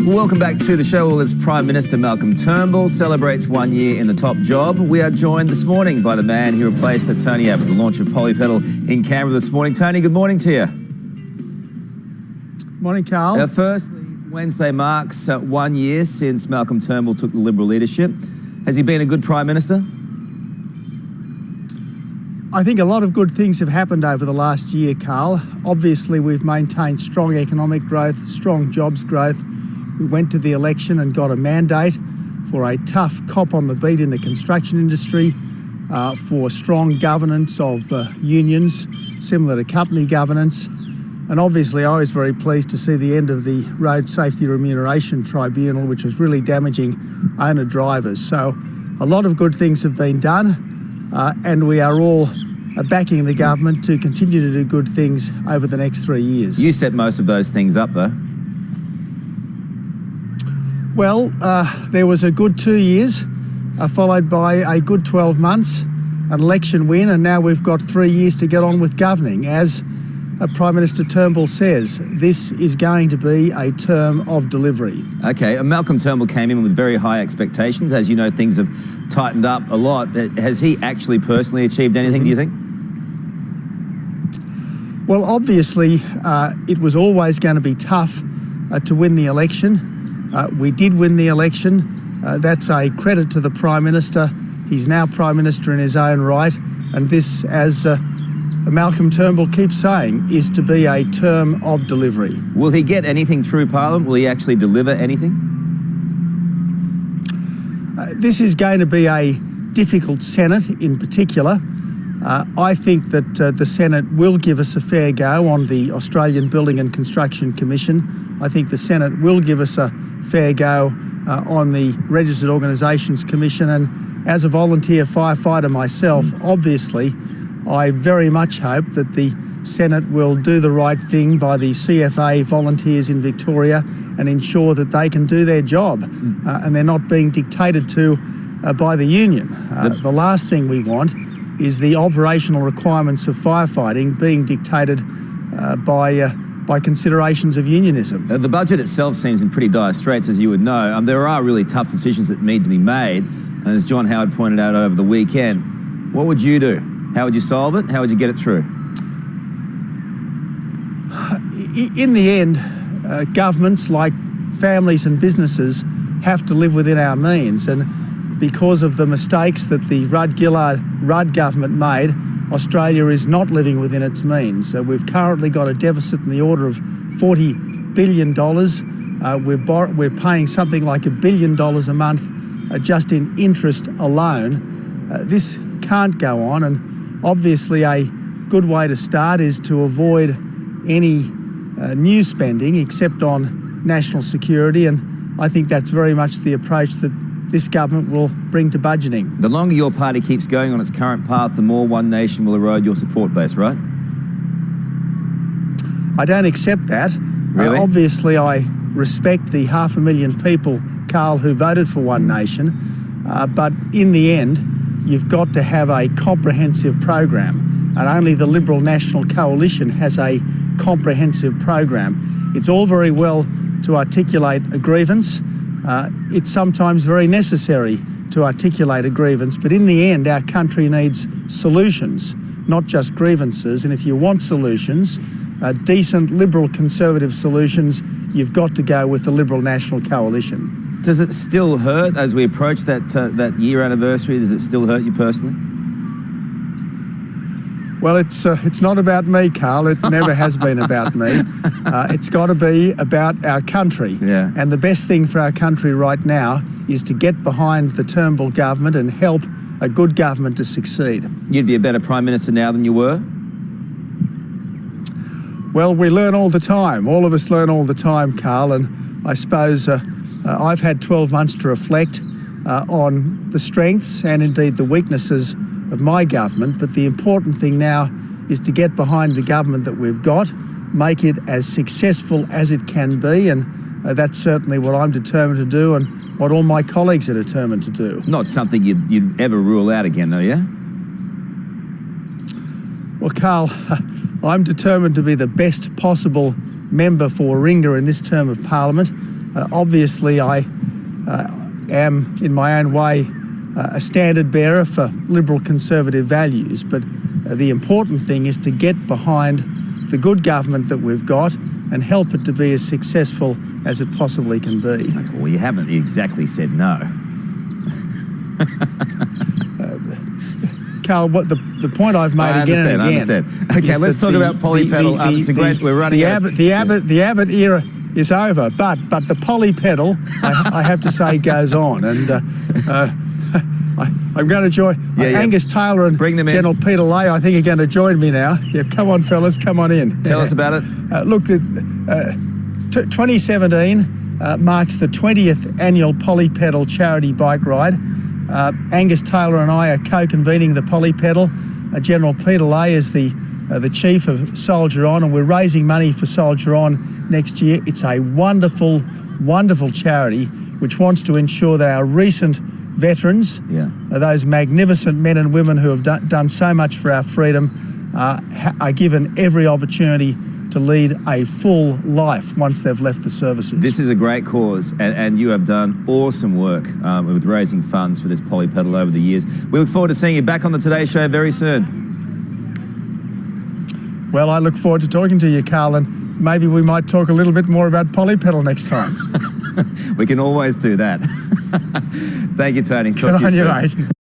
Welcome back to the show. Well, as Prime Minister Malcolm Turnbull celebrates 1 year in the top job, we are joined this morning by the man who replaced Tony Abbott, the launch of Polypedal in Canberra this morning. Tony, good morning to you. Morning, Carl. Firstly, Wednesday marks 1 year since Malcolm Turnbull took the Liberal leadership. Has he been a good Prime Minister? I think a lot of good things have happened over the last year, Carl. Obviously, we've maintained strong economic growth, strong jobs growth. We went to the election and got a mandate for a tough cop on the beat in the construction industry, for strong governance of unions, similar to company governance. And obviously, I was very pleased to see the end of the Road Safety Remuneration Tribunal, which was really damaging owner-drivers. So a lot of good things have been done, and we are all backing the government to continue to do good things over the next 3 years. You set most of those things up, though. Well, there was a good 2 years, followed by a good 12 months, an election win, and now we've got 3 years to get on with governing. As Prime Minister Turnbull says, this is going to be a term of delivery. Okay, Malcolm Turnbull came in with very high expectations. As you know, things have tightened up a lot. Has he actually personally achieved anything, do you think? Well, obviously, it was always going to be tough to win the election. We did win the election. That's a credit to the Prime Minister. He's now Prime Minister in his own right. And this, as Malcolm Turnbull keeps saying, is to be a term of delivery. Will he get anything through Parliament? Will he actually deliver anything? This is going to be a difficult Senate in particular. I think that the Senate will give us a fair go on the Australian Building and Construction Commission. I think the Senate will give us a fair go on the Registered Organisations Commission. And as a volunteer firefighter myself, obviously, I very much hope that the Senate will do the right thing by the CFA volunteers in Victoria and ensure that they can do their job and they're not being dictated to by the union. The last thing we want is the operational requirements of firefighting being dictated by considerations of unionism. The budget itself seems in pretty dire straits, as you would know. There are really tough decisions that need to be made, and as John Howard pointed out over the weekend, what would you do? How would you solve it? How would you get it through? In the end, governments, like families and businesses, have to live within our means, and because of the mistakes that the Rudd government made, Australia is not living within its means. So we've currently got a deficit in the order of $40 billion. We're paying something like $1 billion a month just in interest alone. This can't go on, and obviously a good way to start is to avoid any new spending except on national security, and I think that's very much the approach that this government will bring to budgeting. The longer your party keeps going on its current path, the more One Nation will erode your support base, right? I don't accept that. Really? Obviously, I respect the 500,000 people, Carl, who voted for One Nation, but in the end, you've got to have a comprehensive program, and only the Liberal National Coalition has a comprehensive program. It's all very well to articulate a grievance. It's sometimes very necessary to articulate a grievance, but in the end, our country needs solutions, not just grievances. And if you want solutions, decent Liberal Conservative solutions, you've got to go with the Liberal National Coalition. Does it still hurt as we approach that year anniversary? Does it still hurt you personally? Well, it's not about me, Carl. It never has been about me. It's got to be about our country. Yeah. And the best thing for our country right now is to get behind the Turnbull government and help a good government to succeed. You'd be a better Prime Minister now than you were? Well, we learn all the time. All of us learn all the time, Carl, and I suppose I've had 12 months to reflect on the strengths and indeed the weaknesses of my government, but the important thing now is to get behind the government that we've got, make it as successful as it can be, and that's certainly what I'm determined to do and what all my colleagues are determined to do. Not something you'd ever rule out again, though, yeah? Well, Carl, I'm determined to be the best possible member for Warringah in this term of Parliament, Obviously, I am, in my own way, a standard bearer for liberal conservative values, but the important thing is to get behind the good government that we've got and help it to be as successful as it possibly can be. Okay, well, you haven't exactly said no. Carl, what the point I've made again and again. I understand. Okay, let's talk about polypedal. It's a great. We're running out. The Abbott era is over, but the polypedal, I have to say, goes on, and I'm going to join Angus Taylor and General Peter Lay. I think are going to join me now. Yeah, come on, fellas, come on in. Tell us about it. Look, 2017 marks the 20th annual polypedal charity bike ride. Angus Taylor and I are co-convening the polypedal. General Peter Lay is the chief of Soldier On, and we're raising money for Soldier On next year. It's a wonderful, wonderful charity which wants to ensure that our recent veterans, those magnificent men and women who have done so much for our freedom, are given every opportunity to lead a full life once they've left the services. This is a great cause, and you have done awesome work with raising funds for this polypedal over the years. We look forward to seeing you back on the Today Show very soon. Well, I look forward to talking to you, Carl, and maybe we might talk a little bit more about polypedal next time. We can always do that. Thank you, Tony. Talk to you soon. Good on you, mate.